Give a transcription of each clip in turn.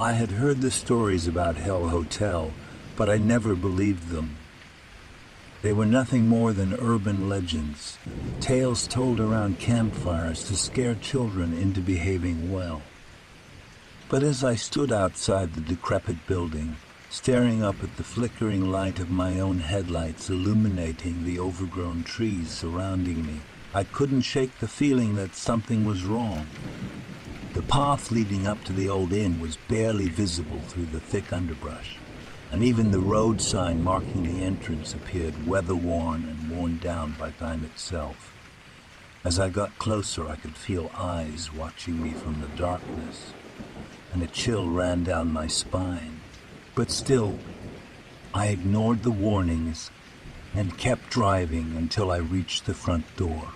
I had heard the stories about Hell Hotel, but I never believed them. They were nothing more than urban legends, tales told around campfires to scare children into behaving well. But as I stood outside the decrepit building, staring up at the flickering light of my own headlights illuminating the overgrown trees surrounding me, I couldn't shake the feeling that something was wrong. The path leading up to the old inn was barely visible through the thick underbrush, and even the road sign marking the entrance appeared weather-worn and worn down by time itself. As I got closer, I could feel eyes watching me from the darkness, and a chill ran down my spine. But still, I ignored the warnings and kept driving until I reached the front door.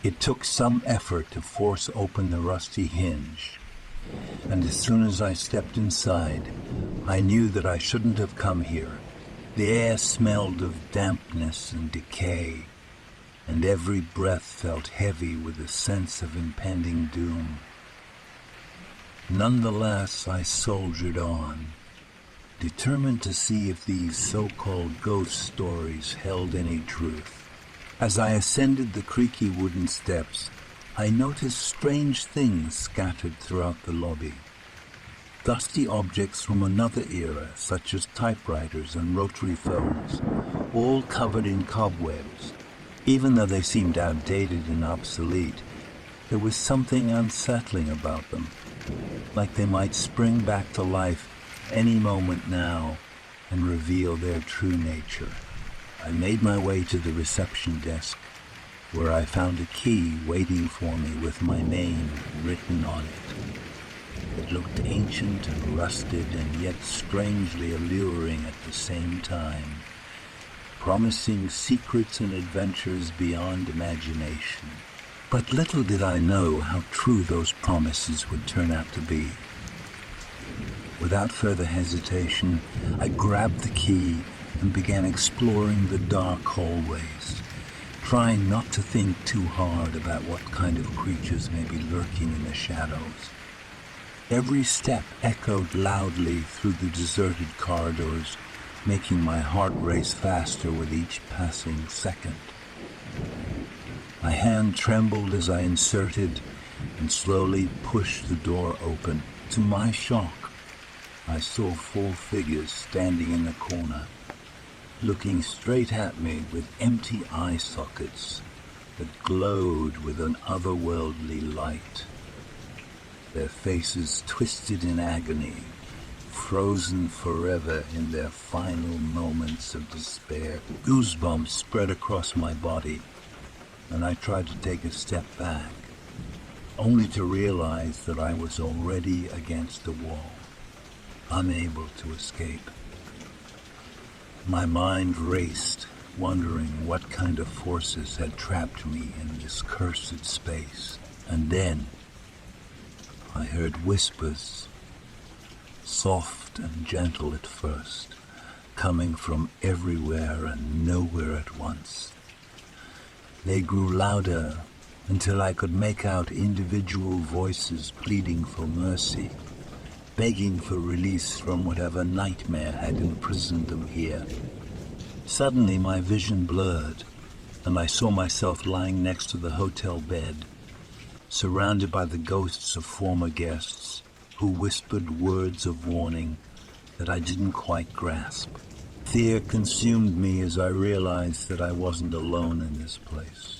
It took some effort to force open the rusty hinge, and as soon as I stepped inside, I knew that I shouldn't have come here. The air smelled of dampness and decay, and every breath felt heavy with a sense of impending doom. Nonetheless, I soldiered on, determined to see if these so-called ghost stories held any truth. As I ascended the creaky wooden steps, I noticed strange things scattered throughout the lobby. Dusty objects from another era, such as typewriters and rotary phones, all covered in cobwebs. Even though they seemed outdated and obsolete, there was something unsettling about them, like they might spring back to life any moment now and reveal their true nature. I made my way to the reception desk, where I found a key waiting for me with my name written on it. It looked ancient and rusted and yet strangely alluring at the same time, promising secrets and adventures beyond imagination. But little did I know how true those promises would turn out to be. Without further hesitation, I grabbed the key and began exploring the dark hallways, trying not to think too hard about what kind of creatures may be lurking in the shadows. Every step echoed loudly through the deserted corridors, making my heart race faster with each passing second. My hand trembled as I inserted and slowly pushed the door open. To my shock, I saw 4 figures standing in the corner, looking straight at me with empty eye sockets that glowed with an otherworldly light. Their faces twisted in agony, frozen forever in their final moments of despair. Goosebumps spread across my body, and I tried to take a step back, only to realize that I was already against the wall, unable to escape. My mind raced, wondering what kind of forces had trapped me in this cursed space. And then I heard whispers, soft and gentle at first, coming from everywhere and nowhere at once. They grew louder until I could make out individual voices pleading for mercy, begging for release from whatever nightmare had imprisoned them here. Suddenly my vision blurred, and I saw myself lying next to the hotel bed, surrounded by the ghosts of former guests who whispered words of warning that I didn't quite grasp. Fear consumed me as I realized that I wasn't alone in this place.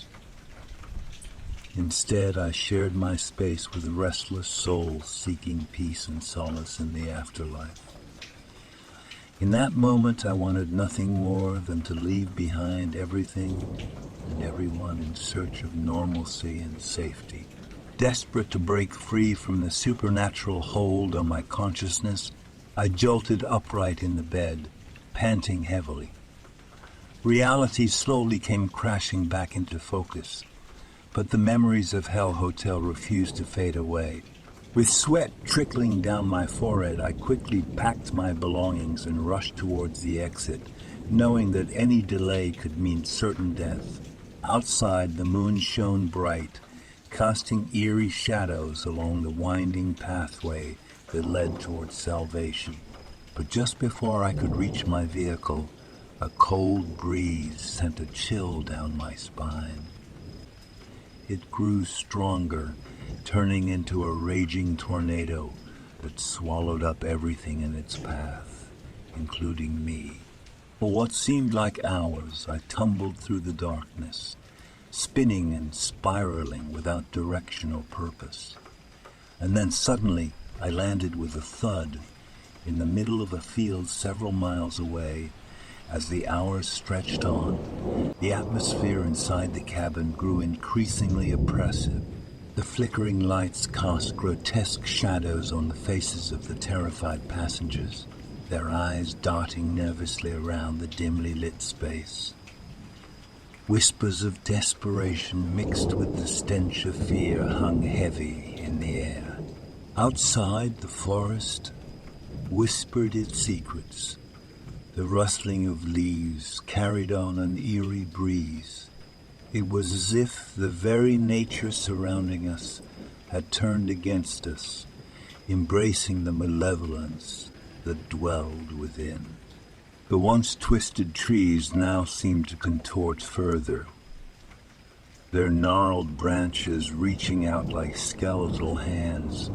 Instead, I shared my space with restless souls seeking peace and solace in the afterlife. In that moment, I wanted nothing more than to leave behind everything and everyone in search of normalcy and safety. Desperate to break free from the supernatural hold on my consciousness, I jolted upright in the bed, panting heavily. Reality slowly came crashing back into focus, but the memories of Hell Hotel refused to fade away. With sweat trickling down my forehead, I quickly packed my belongings and rushed towards the exit, knowing that any delay could mean certain death. Outside, the moon shone bright, casting eerie shadows along the winding pathway that led towards salvation. But just before I could reach my vehicle, a cold breeze sent a chill down my spine. It grew stronger, turning into a raging tornado that swallowed up everything in its path, including me. For what seemed like hours, I tumbled through the darkness, spinning and spiraling without direction or purpose. And then suddenly, I landed with a thud in the middle of a field several miles away. As the hours stretched on, the atmosphere inside the cabin grew increasingly oppressive. The flickering lights cast grotesque shadows on the faces of the terrified passengers, their eyes darting nervously around the dimly lit space. Whispers of desperation mixed with the stench of fear hung heavy in the air. Outside, the forest whispered its secrets. The rustling of leaves carried on an eerie breeze. It was as if the very nature surrounding us had turned against us, embracing the malevolence that dwelled within. The once twisted trees now seemed to contort further, their gnarled branches reaching out like skeletal hands,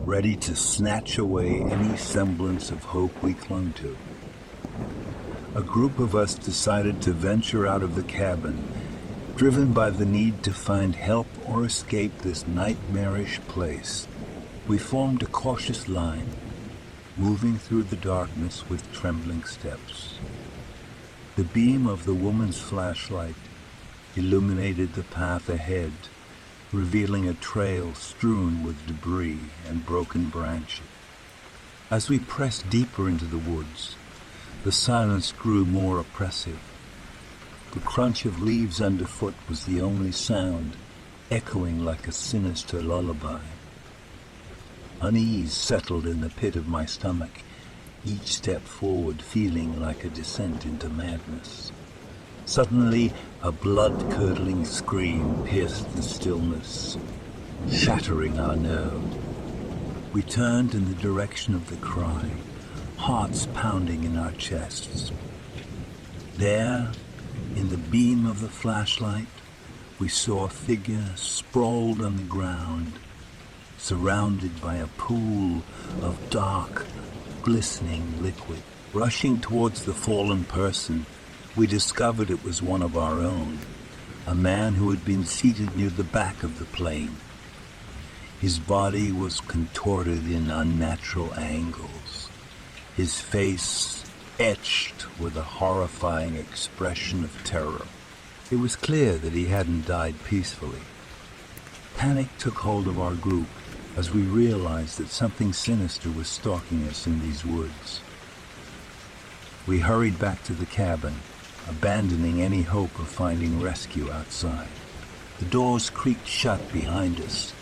ready to snatch away any semblance of hope we clung to. A group of us decided to venture out of the cabin, driven by the need to find help or escape this nightmarish place. We formed a cautious line, moving through the darkness with trembling steps. The beam of the woman's flashlight illuminated the path ahead, revealing a trail strewn with debris and broken branches. As we pressed deeper into the woods, the silence grew more oppressive. The crunch of leaves underfoot was the only sound, echoing like a sinister lullaby. Unease settled in the pit of my stomach, each step forward feeling like a descent into madness. Suddenly, a blood-curdling scream pierced the stillness, shattering our nerve. We turned in the direction of the cry, hearts pounding in our chests. There, in the beam of the flashlight, we saw a figure sprawled on the ground, surrounded by a pool of dark, glistening liquid. Rushing towards the fallen person, we discovered it was one of our own, a man who had been seated near the back of the plane. His body was contorted in unnatural angles, his face etched with a horrifying expression of terror. It was clear that he hadn't died peacefully. Panic took hold of our group as we realized that something sinister was stalking us in these woods. We hurried back to the cabin, abandoning any hope of finding rescue outside. The doors creaked shut behind us,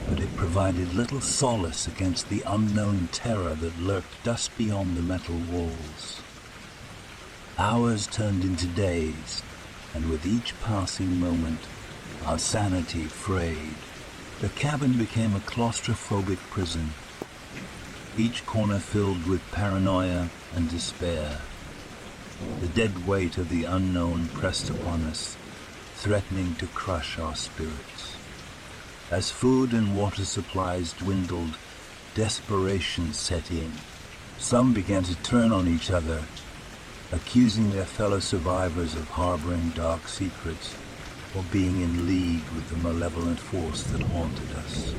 but it provided little solace against the unknown terror that lurked just beyond the metal walls. Hours turned into days, and with each passing moment, our sanity frayed. The cabin became a claustrophobic prison, each corner filled with paranoia and despair. The dead weight of the unknown pressed upon us, threatening to crush our spirits. As food and water supplies dwindled, desperation set in. Some began to turn on each other, accusing their fellow survivors of harboring dark secrets or being in league with the malevolent force that haunted us.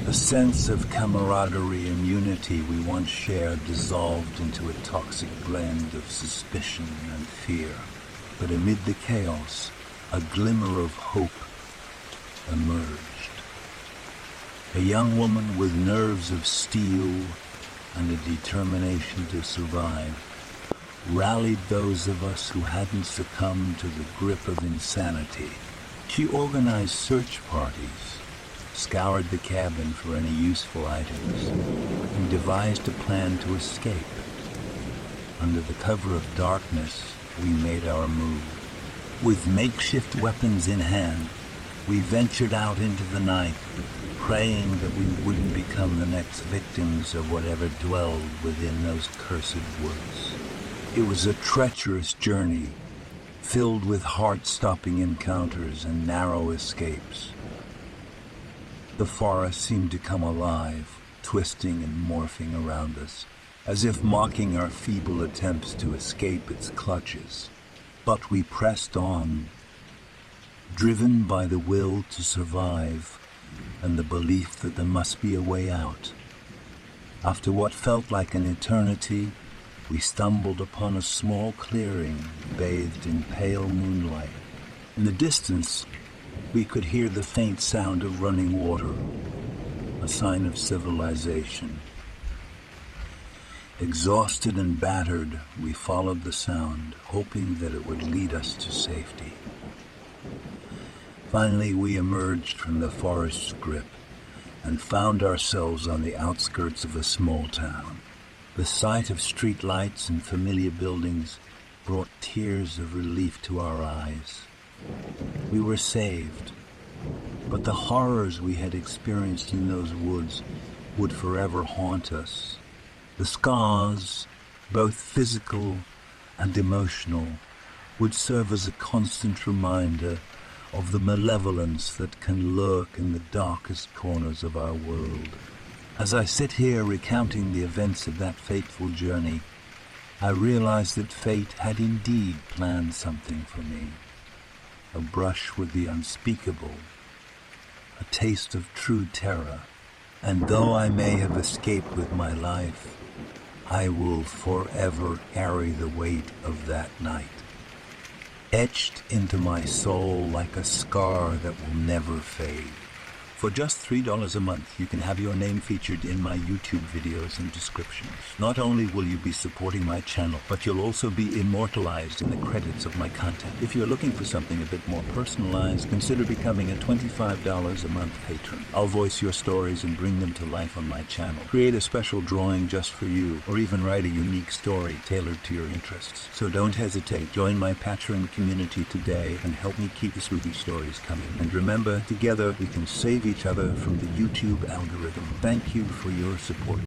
The sense of camaraderie and unity we once shared dissolved into a toxic blend of suspicion and fear. But amid the chaos, a glimmer of hope emerged. A young woman with nerves of steel and a determination to survive rallied those of us who hadn't succumbed to the grip of insanity. She organized search parties, scoured the cabin for any useful items, and devised a plan to escape. Under the cover of darkness, we made our move. With makeshift weapons in hand, we ventured out into the night, praying that we wouldn't become the next victims of whatever dwelled within those cursed woods. It was a treacherous journey, filled with heart-stopping encounters and narrow escapes. The forest seemed to come alive, twisting and morphing around us, as if mocking our feeble attempts to escape its clutches. But we pressed on, driven by the will to survive and the belief that there must be a way out. After what felt like an eternity, we stumbled upon a small clearing bathed in pale moonlight. In the distance, we could hear the faint sound of running water, a sign of civilization. Exhausted and battered, we followed the sound, hoping that it would lead us to safety. Finally, we emerged from the forest's grip and found ourselves on the outskirts of a small town. The sight of street lights and familiar buildings brought tears of relief to our eyes. We were saved, but the horrors we had experienced in those woods would forever haunt us. The scars, both physical and emotional, would serve as a constant reminder of the malevolence that can lurk in the darkest corners of our world. As I sit here recounting the events of that fateful journey, I realize that fate had indeed planned something for me. A brush with the unspeakable, a taste of true terror, and though I may have escaped with my life, I will forever carry the weight of that night, etched into my soul like a scar that will never fade. For just $3 a month, you can have your name featured in my YouTube videos and descriptions. Not only will you be supporting my channel, but you'll also be immortalized in the credits of my content. If you're looking for something a bit more personalized, consider becoming a $25 a month patron. I'll voice your stories and bring them to life on my channel. Create a special drawing just for you, or even write a unique story tailored to your interests. So don't hesitate. Join my Patreon community today and help me keep the spooky stories coming. And remember, together we can save each other from the YouTube algorithm. Thank you for your support.